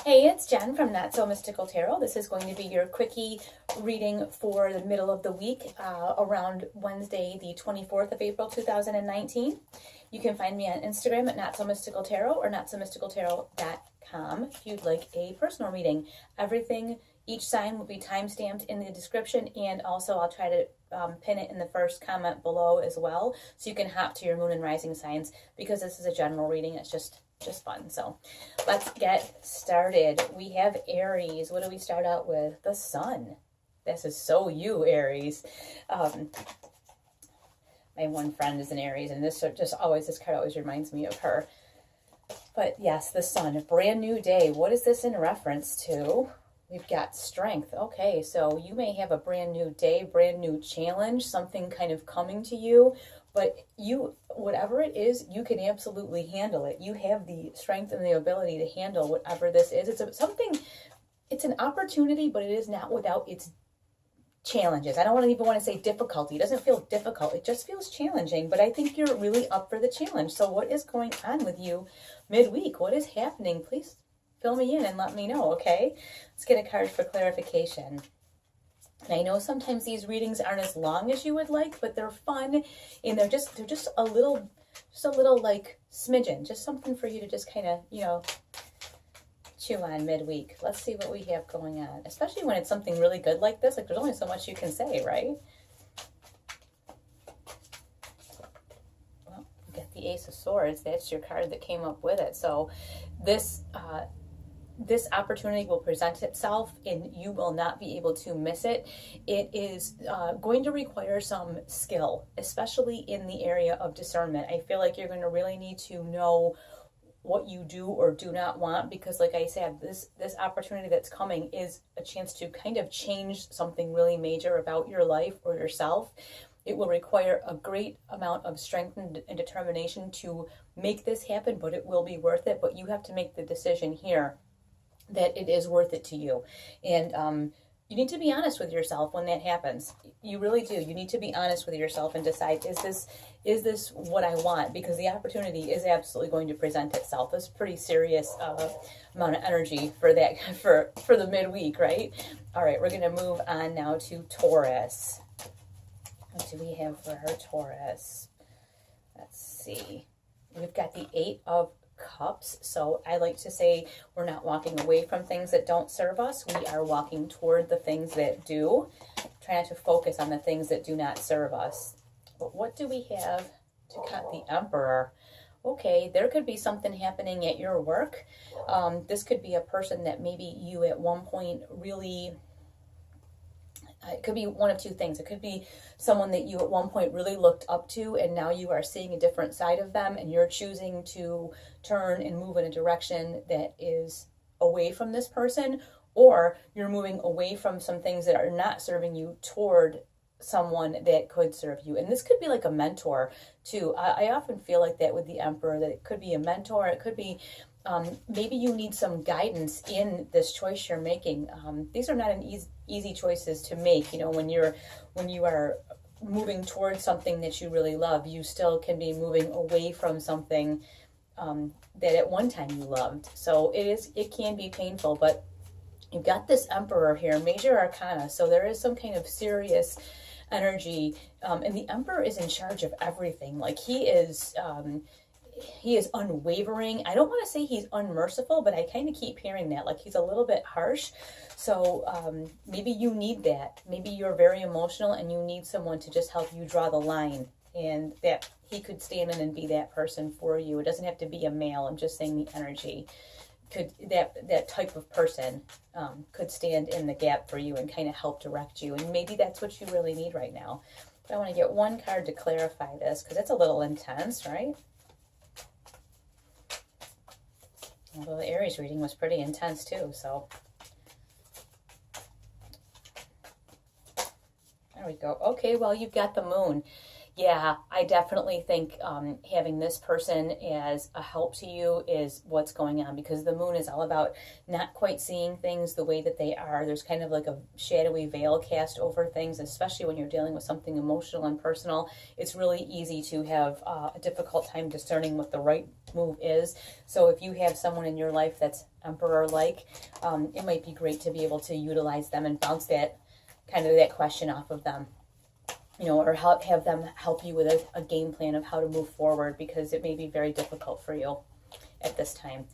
Hey, it's Jen from Not So Mystical Tarot. This is going to be your quickie reading for the middle of the week, around Wednesday, the 24th of April, 2019. You can find me on Instagram at Not So Mystical Tarot or notsomysticaltarot.com if you'd like a personal reading. Everything, each sign will be time-stamped in the description, and also I'll try to pin it in the first comment below as well, so you can hop to your moon and rising signs, because this is a general reading. It's just fun. So let's get started. We have Aries. What do we start out with? The Sun. This is so you, Aries. My one friend is an Aries, and this card always reminds me of her. But yes, the Sun, a brand new day. What is this in reference to? We've got strength. Okay, so you may have a brand new day, brand new challenge, something kind of coming to you, but you, whatever it is, you can absolutely handle it. You have the strength and the ability to handle whatever this is. It's an opportunity, but it is not without its challenges. I don't even want to say difficulty. It doesn't feel difficult. It just feels challenging, but I think you're really up for the challenge. So what is going on with you midweek? What is happening? Please fill me in and let me know, okay? Let's get a card for clarification. And I know sometimes these readings aren't as long as you would like, but they're fun, and they're just a little like smidgen, just something for you to just kind of, chew on midweek. Let's see what we have going on, especially when it's something really good like this. Like, there's only so much you can say, right? Well, you got the Ace of Swords. That's your card that came up with it. So this opportunity will present itself, and you will not be able to miss it. It is going to require some skill, especially in the area of discernment. I feel like you're going to really need to know what you do or do not want, because like I said, this opportunity that's coming is a chance to kind of change something really major about your life or yourself. It will require a great amount of strength and determination to make this happen, but it will be worth it. But you have to make the decision here that it is worth it to you. And you need to be honest with yourself when that happens. You really do. You need to be honest with yourself and decide, is this what I want? Because the opportunity is absolutely going to present itself. It's a pretty serious amount of energy for that, for the midweek, right? All right, we're going to move on now to Taurus. What do we have for her Taurus? Let's see. We've got the Eight of Cups. So I like to say we're not walking away from things that don't serve us. We are walking toward the things that do. Try not to focus on the things that do not serve us. But what do we have to cut the Emperor? Okay, there could be something happening at your work. This could be a person that maybe you at one point really... It could be one of two things. It could be someone that you at one point really looked up to, and now you are seeing a different side of them, and you're choosing to turn and move in a direction that is away from this person, or you're moving away from some things that are not serving you toward someone that could serve you. And this could be like a mentor too. I often feel like that with the Emperor, that it could be a mentor. It could be maybe you need some guidance in this choice you're making. These are not an easy choices to make. When you are moving towards something that you really love, you still can be moving away from something that at one time you loved. So it can be painful, but you've got this Emperor here, major arcana. So there is some kind of serious energy, and the Emperor is in charge of everything. Like, he is unwavering. I don't want to say he's unmerciful, but I kind of keep hearing that, like he's a little bit harsh. So maybe you need that. Maybe you're very emotional and you need someone to just help you draw the line, and that he could stand in and be that person for you. It doesn't have to be a male. I'm just saying the energy could, that type of person could stand in the gap for you and kind of help direct you. And maybe that's what you really need right now. But I want to get one card to clarify this, because it's a little intense, right? Although the Aries reading was pretty intense too, so. There we go. Okay, well, you've got the Moon. Yeah, I definitely think having this person as a help to you is what's going on, because the moon is all about not quite seeing things the way that they are. There's kind of like a shadowy veil cast over things, especially when you're dealing with something emotional and personal. It's really easy to have a difficult time discerning what the right move is. So if you have someone in your life that's emperor-like, it might be great to be able to utilize them and bounce that kind of that question off of them. You know, or have them help you with a game plan of how to move forward, because it may be very difficult for you at this time.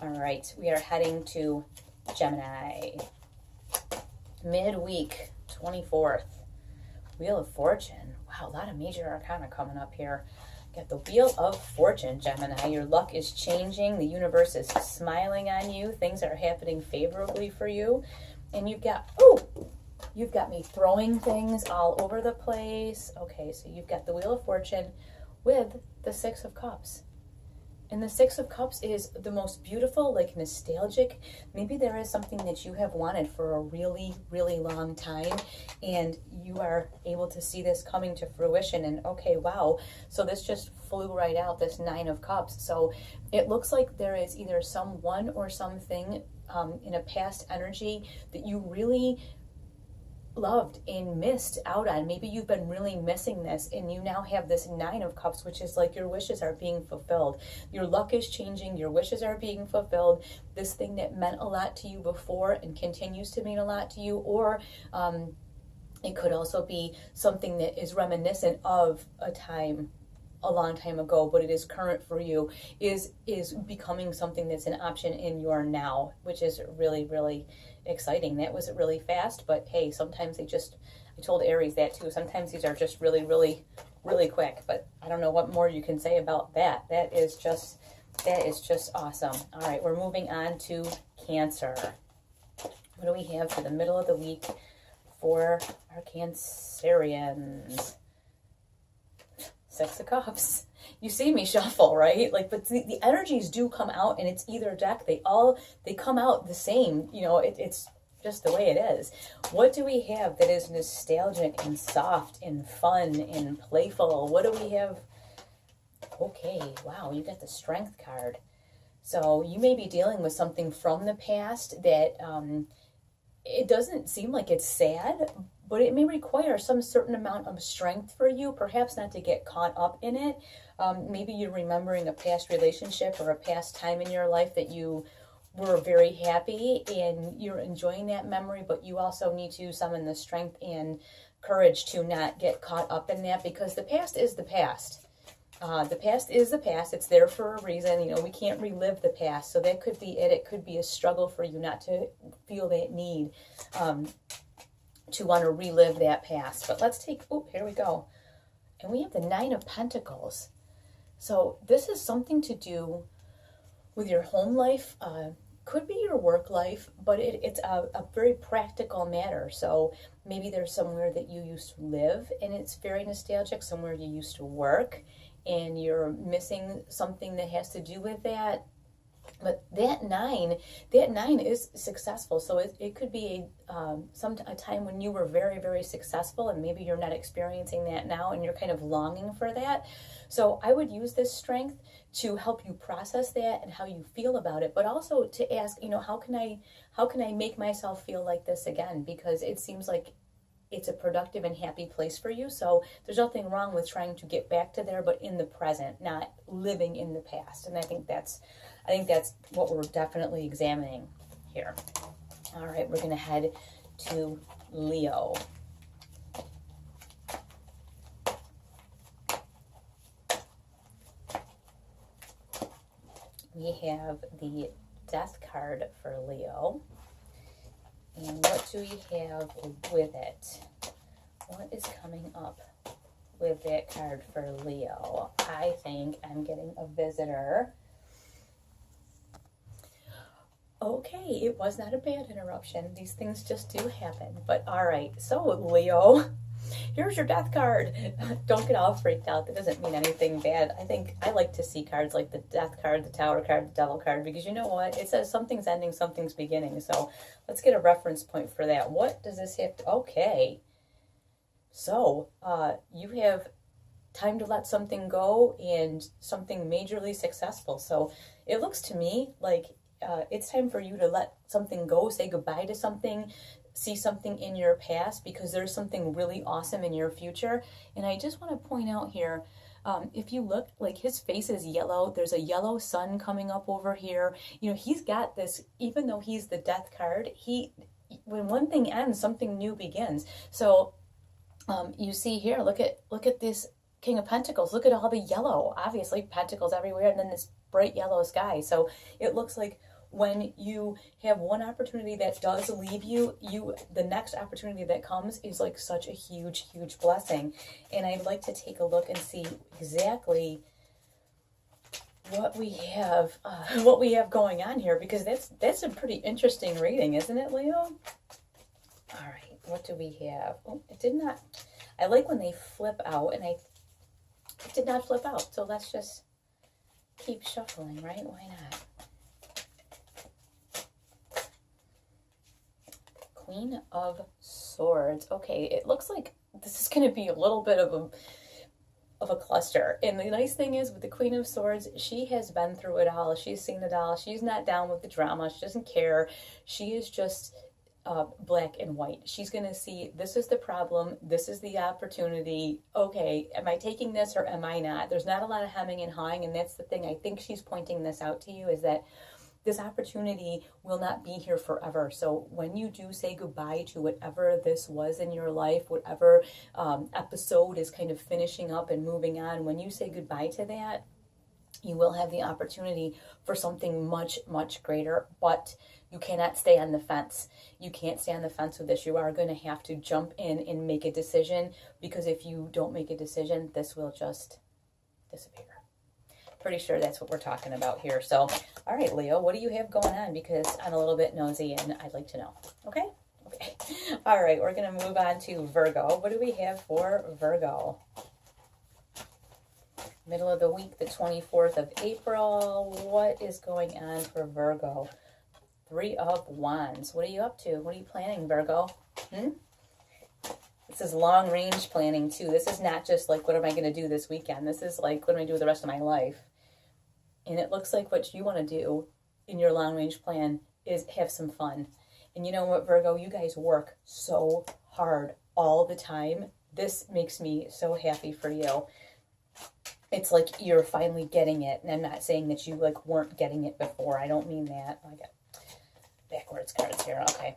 All right, we are heading to Gemini. Midweek, 24th. Wheel of Fortune. Wow, a lot of major arcana coming up here. Got the Wheel of Fortune, Gemini. Your luck is changing. The universe is smiling on you. Things are happening favorably for you. And you've got, you've got me throwing things all over the place. Okay, so you've got the Wheel of Fortune with the Six of Cups. And the Six of Cups is the most beautiful, like nostalgic. Maybe there is something that you have wanted for a really, really long time, and you are able to see this coming to fruition. And okay, wow. So this just flew right out, this Nine of Cups. So it looks like there is either someone or something in a past energy that you really loved and missed out on. Maybe you've been really missing this, and you now have this Nine of Cups, which is like your wishes are being fulfilled. Your luck is changing. Your wishes are being fulfilled. This thing that meant a lot to you before and continues to mean a lot to you, or it could also be something that is reminiscent of a time a long time ago, but it is current for you, is becoming something that's an option in your now, which is really, really exciting. That was really fast, but hey, sometimes they just, I told Aries that too, sometimes these are just really, really, really quick, but I don't know what more you can say about that. That is just awesome. All right, we're moving on to Cancer. What do we have for the middle of the week for our Cancerians? Six of Cups. You see me shuffle, right? Like, but the energies do come out, and it's either deck. They come out the same. You know, it's just the way it is. What do we have that is nostalgic and soft and fun and playful? What do we have? Okay, wow, you got the Strength card. So you may be dealing with something from the past that it doesn't seem like it's sad, but it may require some certain amount of strength for you, perhaps not to get caught up in it. Maybe you're remembering a past relationship or a past time in your life that you were very happy and you're enjoying that memory, but you also need to summon the strength and courage to not get caught up in that, because the past is the past. The past is the past. It's there for a reason. You know, we can't relive the past. So that could be it. It could be a struggle for you not to feel that need to want to relive that past. But let's take, here we go. And we have the Nine of Pentacles. So this is something to do with your home life. Could be your work life, but it's a very practical matter. So maybe there's somewhere that you used to live and it's very nostalgic, somewhere you used to work, and you're missing something that has to do with that. But that nine is successful. So it could be a time when you were very, very successful, and maybe you're not experiencing that now, and you're kind of longing for that. So I would use this strength to help you process that and how you feel about it, but also to ask, you know, how can I make myself feel like this again? Because it seems like it's a productive and happy place for you. So there's nothing wrong with trying to get back to there, but in the present, not living in the past. And I think that's what we're definitely examining here. All right, we're going to head to Leo. We have the Death card for Leo. And what do we have with it? What is coming up with that card for Leo? I think I'm getting a visitor. Okay, it was not a bad interruption. These things just do happen. But all right, so Leo, here's your Death card. Don't get all freaked out. That doesn't mean anything bad. I think I like to see cards like the Death card, the Tower card, the Devil card, because you know what? It says something's ending, something's beginning. So let's get a reference point for that. What does this have to... Okay. So you have time to let something go and something majorly successful. So it looks to me like it's time for you to let something go, say goodbye to something, see something in your past, because there's something really awesome in your future. And I just want to point out here, if you look, like his face is yellow, there's a yellow sun coming up over here. You know, he's got this, even though he's the death card, when one thing ends, something new begins. So you see here, look at this King of Pentacles. Look at all the yellow, obviously pentacles everywhere, and then this bright yellow sky. So it looks like when you have one opportunity that does leave you, the next opportunity that comes is like such a huge, huge blessing. And I'd like to take a look and see exactly what we have going on here, because that's a pretty interesting reading, isn't it, Leo? All right, what do we have? Oh, it did not. I like when they flip out, and it did not flip out. So let's just keep shuffling, right? Why not? Queen of Swords. Okay, it looks like this is going to be a little bit of a cluster. And the nice thing is with the Queen of Swords, she has been through it all. She's seen it all. She's not down with the drama. She doesn't care. She is just black and white. She's going to see, this is the problem. This is the opportunity. Okay, am I taking this or am I not? There's not a lot of hemming and hawing. And that's the thing. I think she's pointing this out to you, is that this opportunity will not be here forever. So when you do say goodbye to whatever this was in your life, whatever episode is kind of finishing up and moving on, when you say goodbye to that, you will have the opportunity for something much, much greater. But you cannot stay on the fence. You can't stay on the fence with this. You are going to have to jump in and make a decision, because if you don't make a decision, this will just disappear. Pretty sure that's what we're talking about here. So, all right, Leo, what do you have going on? Because I'm a little bit nosy and I'd like to know. Okay? Okay. All right, we're going to move on to Virgo. What do we have for Virgo? Middle of the week, the 24th of April. What is going on for Virgo? Three of Wands. What are you up to? What are you planning, Virgo? This is long range planning too. This is not just like, what am I going to do this weekend? This is like, what am I going to do with the rest of my life? And it looks like what you want to do in your long range plan is have some fun. And you know what, Virgo? You guys work so hard all the time. This makes me so happy for you. It's like you're finally getting it. And I'm not saying that you like weren't getting it before. I don't mean that. I got backwards cards here. Okay.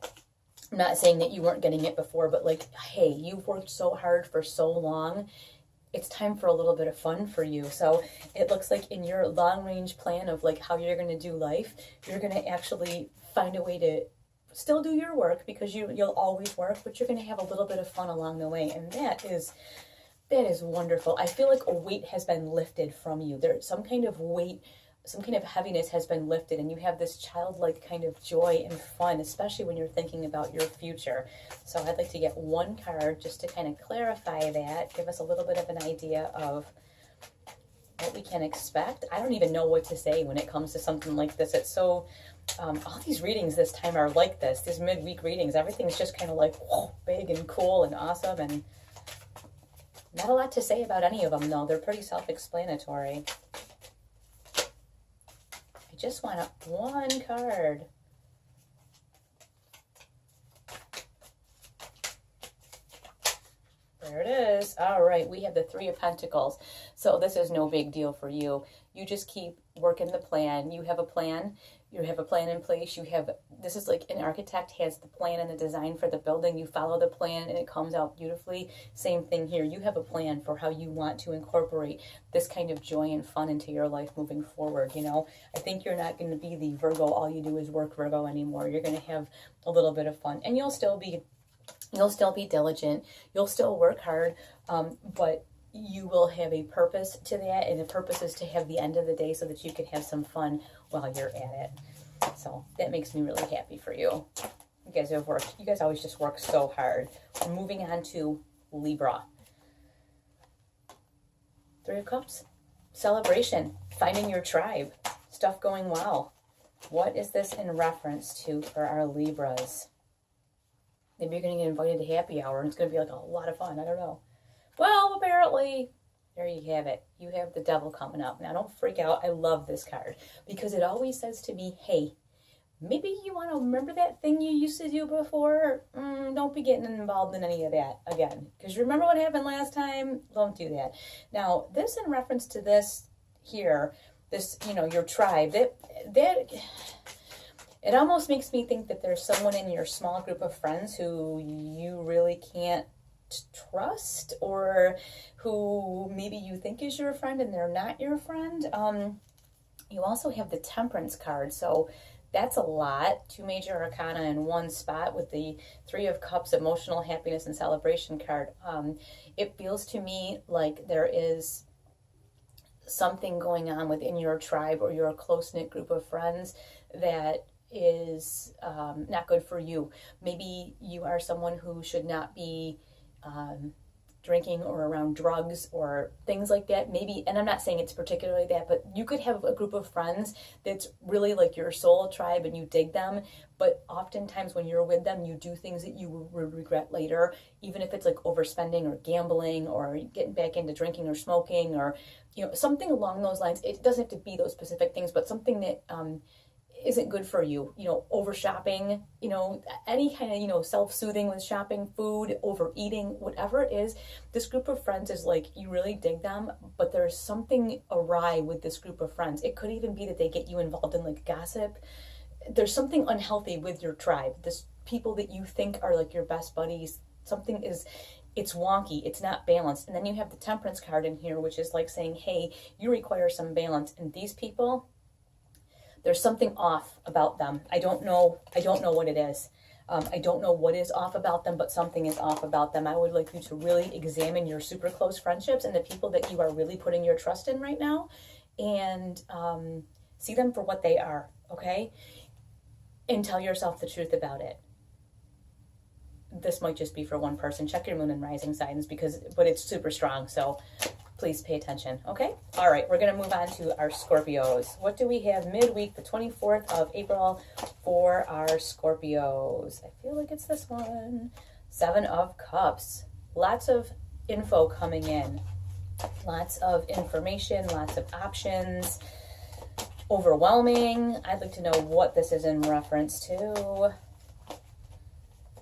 I'm not saying that you weren't getting it before, but like, hey, you've worked so hard for so long. It's time for a little bit of fun for you. So it looks like in your long range plan of like how you're going to do life, you're going to actually find a way to still do your work, because you'll always work, but you're going to have a little bit of fun along the way. And that is wonderful. I feel like a weight has been lifted from you. There's some kind of weight, some kind of heaviness has been lifted, and you have this childlike kind of joy and fun, especially when you're thinking about your future. So I'd like to get one card just to kind of clarify that, give us a little bit of an idea of what we can expect. I don't even know what to say when it comes to something like this. It's so, all these readings this time are like this, these midweek readings. Everything's just kind of like, whoa, big and cool and awesome, and not a lot to say about any of them, though. They're pretty self-explanatory. Just want one card. There it is. All right, we have the Three of Pentacles. So this is no big deal for you. You just keep working the plan. You have a plan. You have a plan in place. This is like an architect has the plan and the design for the building. You follow the plan and it comes out beautifully. Same thing here. You have a plan for how you want to incorporate this kind of joy and fun into your life moving forward. You know, I think you're not going to be the Virgo, all you do is work Virgo anymore. You're going to have a little bit of fun, and you'll still be diligent. You'll still work hard, but you will have a purpose to that, and the purpose is to have the end of the day so that you can have some fun while you're at it. So that makes me really happy for you. You guys always just work so hard. We're moving on to Libra. Three of Cups. Celebration. Finding your tribe. Stuff going well. What is this in reference to for our Libras? Maybe you're going to get invited to happy hour and it's going to be like a lot of fun. I don't know. Well, apparently There you have it. You have the Devil coming up. Now, don't freak out. I love this card because it always says to me, hey, maybe you want to remember that thing you used to do before? Don't be getting involved in any of that again. Because remember what happened last time? Don't do that. Now, this in reference to this here, this, you know, your tribe, that it almost makes me think that there's someone in your small group of friends who you really can't trust, or who maybe you think is your friend and they're not your friend. You also have the Temperance card, so that's a lot. 2 major arcana in one spot with the 3 of Cups, emotional happiness and celebration card. It feels to me like there is something going on within your tribe or your close-knit group of friends that is not good for you. Maybe you are someone who should not be drinking or around drugs or things like that. Maybe, and I'm not saying it's particularly that, but you could have a group of friends that's really like your soul tribe and you dig them, but oftentimes when you're with them, you do things that you would regret later, even if it's like overspending or gambling or getting back into drinking or smoking or, you know, something along those lines. It doesn't have to be those specific things, but something that isn't good for you, you know, over shopping, you know, any kind of, you know, self-soothing with shopping, food, overeating, whatever it is. This group of friends is like, you really dig them, but there's something awry with this group of friends. It could even be that they get you involved in like gossip. There's something unhealthy with your tribe. This people that you think are like your best buddies, something is, it's wonky, it's not balanced. And then you have the Temperance card in here, which is like saying, hey, you require some balance. And these people, there's something off about them. I don't know what it is. I don't know what is off about them, but something is off about them. I would like you to really examine your super close friendships and the people that you are really putting your trust in right now, and see them for what they are, okay? And tell yourself the truth about it. This might just be for one person. Check your moon and rising signs but it's super strong, so please pay attention, okay? All right, we're going to move on to our Scorpios. What do we have midweek, the 24th of April, for our Scorpios? I feel like it's this one. 7 of Cups. Lots of info coming in. Lots of information, lots of options. Overwhelming. I'd like to know what this is in reference to.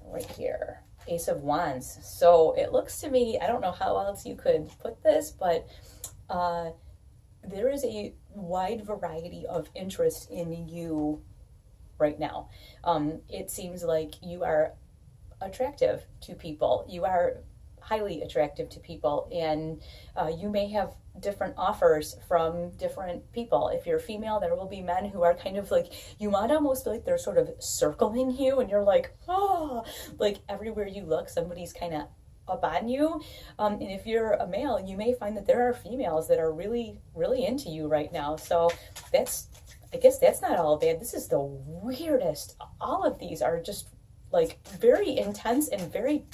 Right here. Ace of Wands. So it looks to me, I don't know how else you could put this, but there is a wide variety of interest in you right now. It seems like you are attractive to people. You are highly attractive to people, and you may have different offers from different people. If you're female, there will be men who are kind of like, you might almost feel like they're sort of circling you, and you're like, oh, like everywhere you look, somebody's kind of up on you. And if you're a male, you may find that there are females that are really, really into you right now. So I guess that's not all bad. This is the weirdest. All of these are just like very intense and very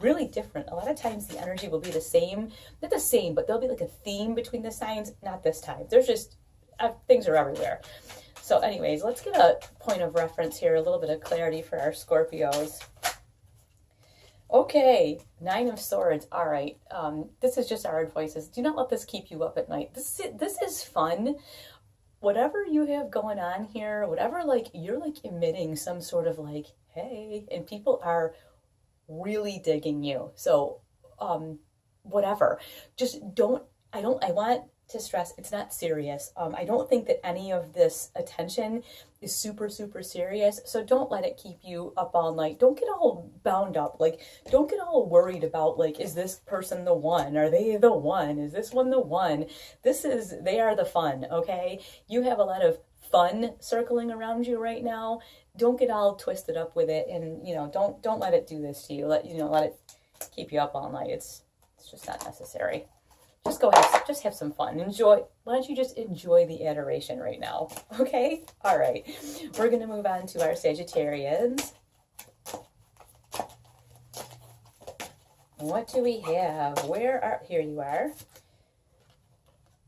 really different. A lot of times the energy will be the same, not the same, but there'll be like a theme between the signs. Not this time. There's just things are everywhere. So anyways, let's get a point of reference here, a little bit of clarity for our Scorpios. Okay, 9 of Swords. All right, this is just our advices. Do not let this keep you up at night. This is fun. Whatever you have going on here, whatever, like, you're like emitting some sort of like, hey, and people are really digging you. So whatever, just I want to stress, it's not serious. I don't think that any of this attention is super, super serious. So don't let it keep you up all night. Don't get all bound up. Like, don't get all worried about, like, is this person the one? Are they the one? Is this one the one? They are the fun, okay? You have a lot of fun circling around you right now. Don't get all twisted up with it, and, you know, don't let it do this to you. Let it keep you up all night. It's just not necessary. Just go ahead, just have some fun. Enjoy. Why don't you just enjoy the adoration right now? Okay? All right. We're going to move on to our Sagittarians. What do we have? Here you are.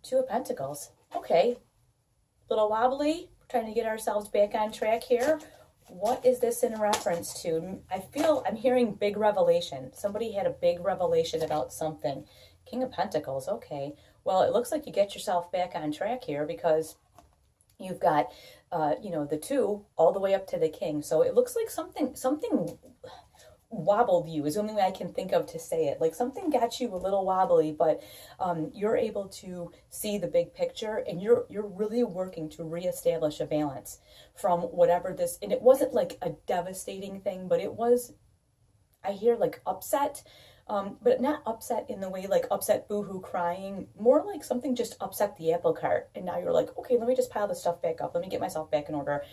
2 of Pentacles. Okay. Little wobbly. We're trying to get ourselves back on track here. What is this in reference to? I'm hearing big revelation. Somebody had a big revelation about something. King of Pentacles, okay. Well, it looks like you get yourself back on track here because you've got, you know, the 2 all the way up to the King. So it looks like something wobbled you is the only way I can think of to say it. Like something got you a little wobbly, but you're able to see the big picture, and you're really working to reestablish a balance from whatever this, and it wasn't like a devastating thing, but it was, I hear like upset, but not upset in the way like upset boohoo crying, more like something just upset the apple cart. And now you're like, okay, let me just pile this stuff back up. Let me get myself back in order.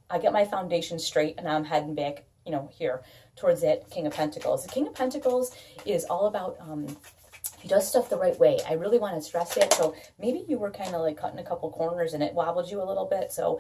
I get my foundation straight, and I'm heading back, you know, here towards that King of Pentacles. The King of Pentacles is all about, he does stuff the right way. I really want to stress that. So maybe you were kind of like cutting a couple corners and it wobbled you a little bit. So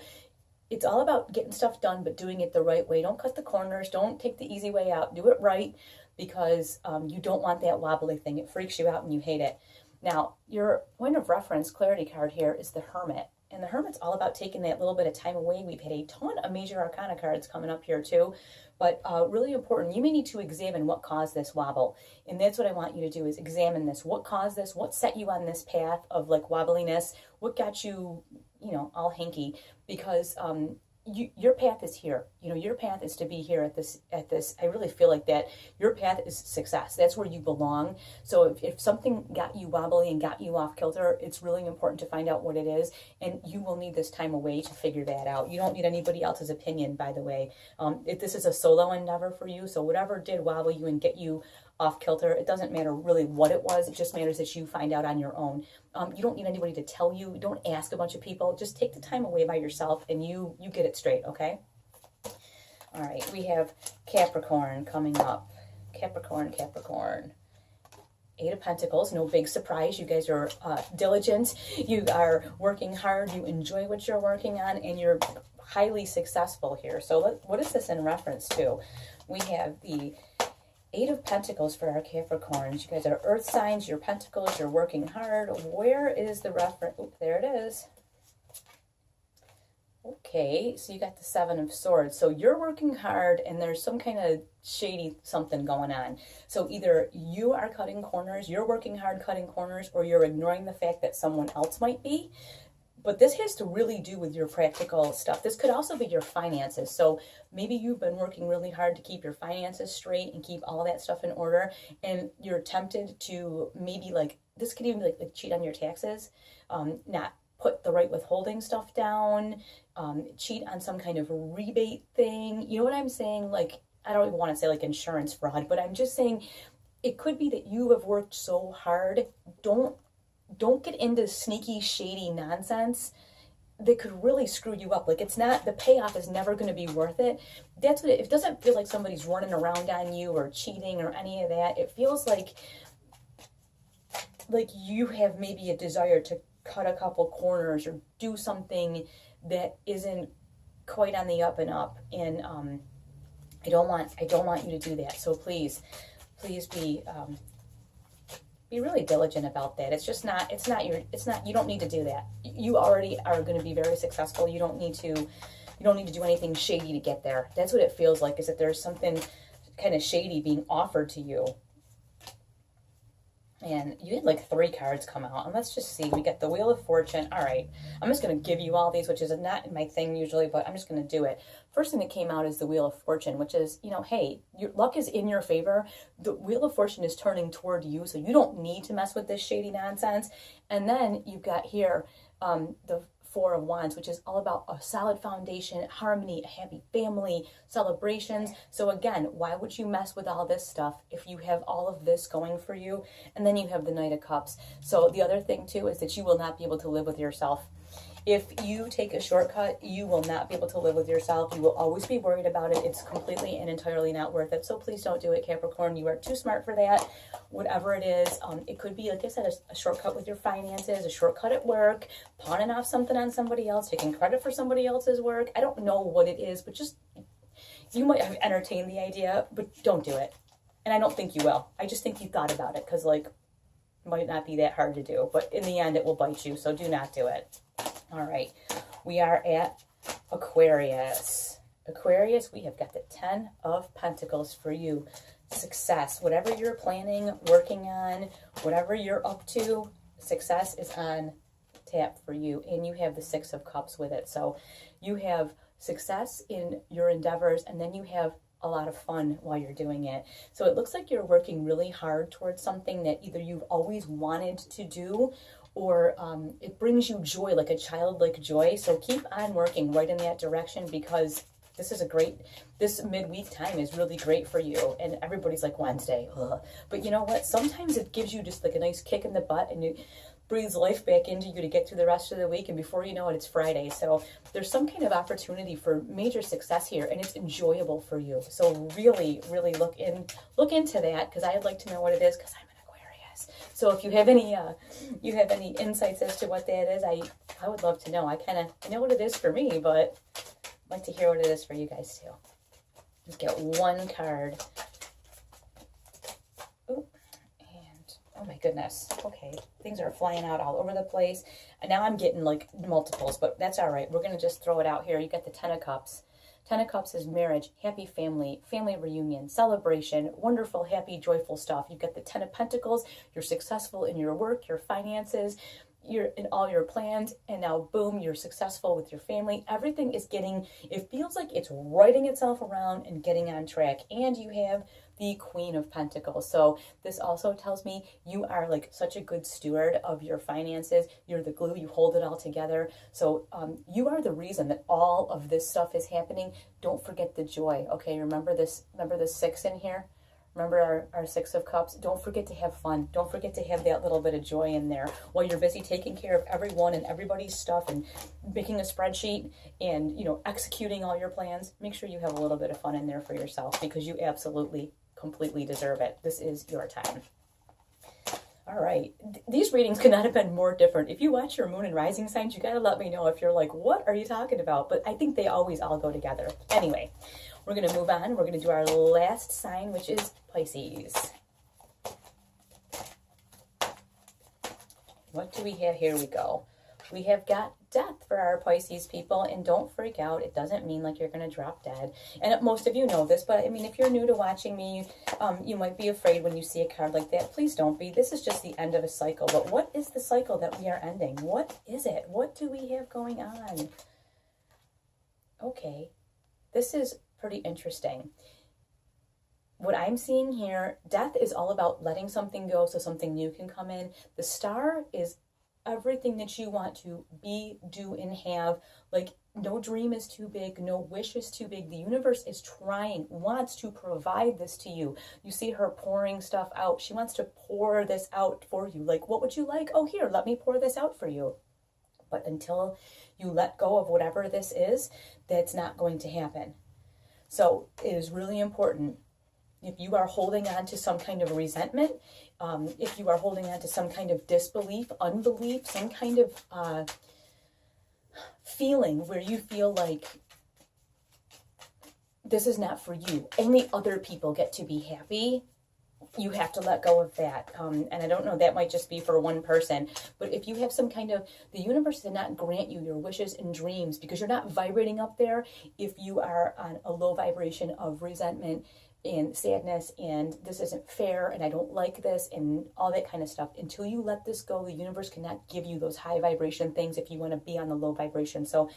it's all about getting stuff done, but doing it the right way. Don't cut the corners. Don't take the easy way out. Do it right, because you don't want that wobbly thing. It freaks you out and you hate it. Now, your point of reference clarity card here is the Hermit. And the Hermit's all about taking that little bit of time away. We've had a ton of major arcana cards coming up here too, but really important. You may need to examine what caused this wobble. And that's what I want you to do, is examine this. What caused this? What set you on this path of like wobbliness? What got you, you know, all hanky? Because your path is here. You know, your path is to be here at this. I really feel like that. Your path is success. That's where you belong. So if something got you wobbly and got you off kilter, it's really important to find out what it is. And you will need this time away to figure that out. You don't need anybody else's opinion, by the way. If this is a solo endeavor for you, so whatever did wobble you and get you off kilter, it doesn't matter really what it was. It just matters that you find out on your own. You don't need anybody to tell you. Don't ask a bunch of people. Just take the time away by yourself, and you get it straight, okay? All right, we have Capricorn coming up. Capricorn. 8 of Pentacles, no big surprise. You guys are diligent. You are working hard. You enjoy what you're working on, and you're highly successful here. So what is this in reference to? We have the 8 of Pentacles for our Capricorns. You guys are earth signs, you're pentacles, you're working hard. Where is the reference? Oh, there it is. Okay, so you got the 7 of Swords. So you're working hard, and there's some kind of shady something going on. So either you are cutting corners, you're working hard cutting corners, or you're ignoring the fact that someone else might be. But this has to really do with your practical stuff. This could also be your finances. So maybe you've been working really hard to keep your finances straight and keep all that stuff in order, and you're tempted to maybe like, this could even be like cheat on your taxes, not put the right withholding stuff down, cheat on some kind of rebate thing. You know what I'm saying? Like, I don't even want to say like insurance fraud, but I'm just saying it could be that you have worked so hard. Don't get into sneaky, shady nonsense that could really screw you up. Like, it's not, the payoff is never going to be worth it. That's what it doesn't feel like somebody's running around on you or cheating or any of that. It feels like you have maybe a desire to cut a couple corners or do something that isn't quite on the up and up. And I don't want you to do that. So please be really diligent about that. It's not, you don't need to do that. You already are going to be very successful. You don't need to do anything shady to get there. That's what it feels like, is that there's something kind of shady being offered to you. And you had like 3 cards come out. And let's just see. We got the Wheel of Fortune. All right. I'm just going to give you all these, which is not my thing usually, but I'm just going to do it. First thing that came out is the Wheel of Fortune, which is, you know, hey, your luck is in your favor. The Wheel of Fortune is turning toward you, so you don't need to mess with this shady nonsense. And then you've got here the 4 of Wands, which is all about a solid foundation, harmony, a happy family, celebrations. So again, why would you mess with all this stuff if you have all of this going for you? And then you have the Knight of Cups. So the other thing too is that you will not be able to live with yourself. If you take a shortcut, you will not be able to live with yourself. You will always be worried about it. It's completely and entirely not worth it. So please don't do it, Capricorn. You are too smart for that. Whatever it is, it could be, like I said, a shortcut with your finances, a shortcut at work, pawning off something on somebody else, taking credit for somebody else's work. I don't know what it is, but just, you might have entertained the idea, but don't do it. And I don't think you will. I just think you thought about it, because like, it might not be that hard to do, but in the end it will bite you. So do not do it. All right, we are at Aquarius. Aquarius, we have got the 10 of Pentacles for you. Success, whatever you're planning, working on, whatever you're up to, success is on tap for you. And you have the 6 of Cups with it. So you have success in your endeavors, and then you have a lot of fun while you're doing it. So it looks like you're working really hard towards something that either you've always wanted to do, or it brings you joy, like a childlike joy. So keep on working right in that direction, because this midweek time is really great for you. And everybody's like, Wednesday, ugh. But you know what? Sometimes it gives you just like a nice kick in the butt, and it breathes life back into you to get through the rest of the week. And before you know it, it's Friday. So there's some kind of opportunity for major success here, and it's enjoyable for you. So really, really look into that, because I'd like to know what it is, because I'm an Aquarius. So if you have any insights as to what that is, I would love to know. I know what it is for me, but I'd like to hear what it is for you guys too. Let's get one card. Ooh, and oh my goodness. Okay, things are flying out all over the place. And now I'm getting like multiples, but that's all right. We're going to just throw it out here. You got the 10 of Cups. 10 of Cups is marriage, happy family, family reunion, celebration, wonderful, happy, joyful stuff. You've got the 10 of Pentacles. You're successful in your work, your finances, you're in all your plans, and now boom, you're successful with your family. Everything is it feels like it's writing itself around and getting on track. And you have the Queen of Pentacles. So this also tells me you are like such a good steward of your finances. You're the glue, you hold it all together. So you are the reason that all of this stuff is happening. Don't forget the joy. Okay, remember this 6 in here? Remember our 6 of Cups? Don't forget to have fun. Don't forget to have that little bit of joy in there while you're busy taking care of everyone and everybody's stuff and making a spreadsheet and, executing all your plans. Make sure you have a little bit of fun in there for yourself, because you absolutely, completely deserve it. This is your time. All right. These readings could not have been more different. If you watch your moon and rising signs, you got to let me know if you're like, what are you talking about? But I think they always all go together. Anyway, we're going to move on. We're going to do our last sign, which is Pisces. What do we have? Here we go. We have got death for our Pisces people, and don't freak out. It doesn't mean like you're going to drop dead. And most of you know this, but I mean, if you're new to watching me, you might be afraid when you see a card like that. Please don't be. This is just the end of a cycle. But what is the cycle that we are ending? What is it? What do we have going on? Okay, this is pretty interesting. What I'm seeing here, death is all about letting something go so something new can come in. The star is everything that you want to be, do, and have. Like, no dream is too big, no wish is too big. The universe is wants to provide this to you. You see her pouring stuff out. She wants to pour this out for you. Like, what would you like? Oh, here, let me pour this out for you. But until you let go of whatever this is, that's not going to happen. So it is really important. If you are holding on to some kind of resentment, if you are holding on to some kind of disbelief, unbelief, some kind of feeling where you feel like this is not for you, only other people get to be happy, you have to let go of that. And I don't know, that might just be for one person, but if you have some kind of, the universe did not grant you your wishes and dreams because you're not vibrating up there. If you are on a low vibration of resentment and sadness and this isn't fair and I don't like this and all that kind of stuff, until you let this go, the universe cannot give you those high vibration things if you want to be on the low vibration. So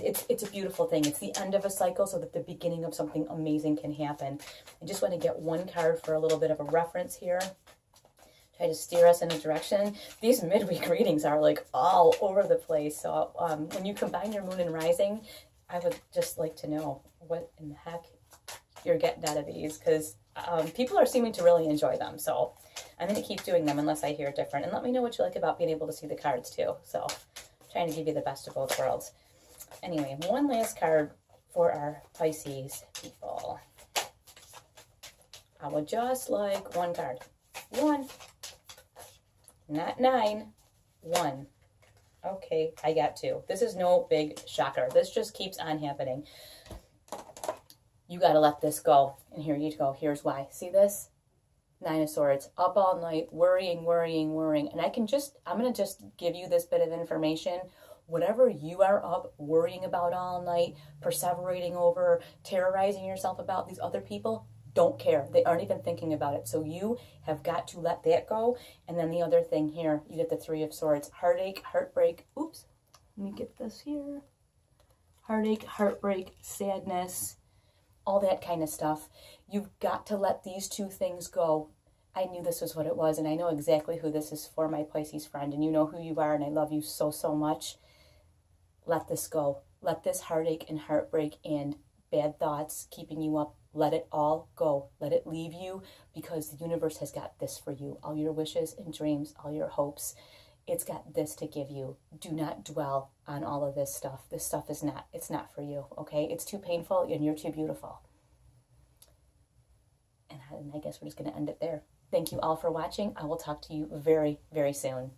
it's a beautiful thing. It's the end of a cycle so that the beginning of something amazing can happen. I just want to get one card for a little bit of a reference here. Try to steer us in a direction. These midweek readings are like all over the place. So when you combine your moon and rising, I would just like to know what in the heck you're getting out of these, because people are seeming to really enjoy them. So I'm going to keep doing them unless I hear different. And let me know what you like about being able to see the cards too. So trying to give you the best of both worlds. Anyway, one last card for our Pisces people. I would just like one card. One. Not 9. 1. Okay, I got 2. This is no big shocker. This just keeps on happening. You got to let this go. And here you go. Here's why. See this? 9 of Swords. Up all night, worrying. And I'm going to just give you this bit of information. whatever you are up worrying about all night, perseverating over, terrorizing yourself about, these other people don't care. They aren't even thinking about it. So you have got to let that go. And then the other thing here, you get the Three of Swords, heartache, heartbreak. Oops, let me get this here. Heartache, heartbreak, sadness, all that kind of stuff. You've got to let these two things go. I knew this was what it was, and I know exactly who this is for, my Pisces friend, and you know who you are, and I love you so, so much. Let this go. Let this heartache and heartbreak and bad thoughts keeping you up, let it all go. Let it leave you, because the universe has got this for you. All your wishes and dreams, all your hopes, it's got this to give you. Do not dwell on all of this stuff. This stuff is not, it's not for you, okay? It's too painful and you're too beautiful. And I guess we're just going to end it there. Thank you all for watching. I will talk to you very, very soon.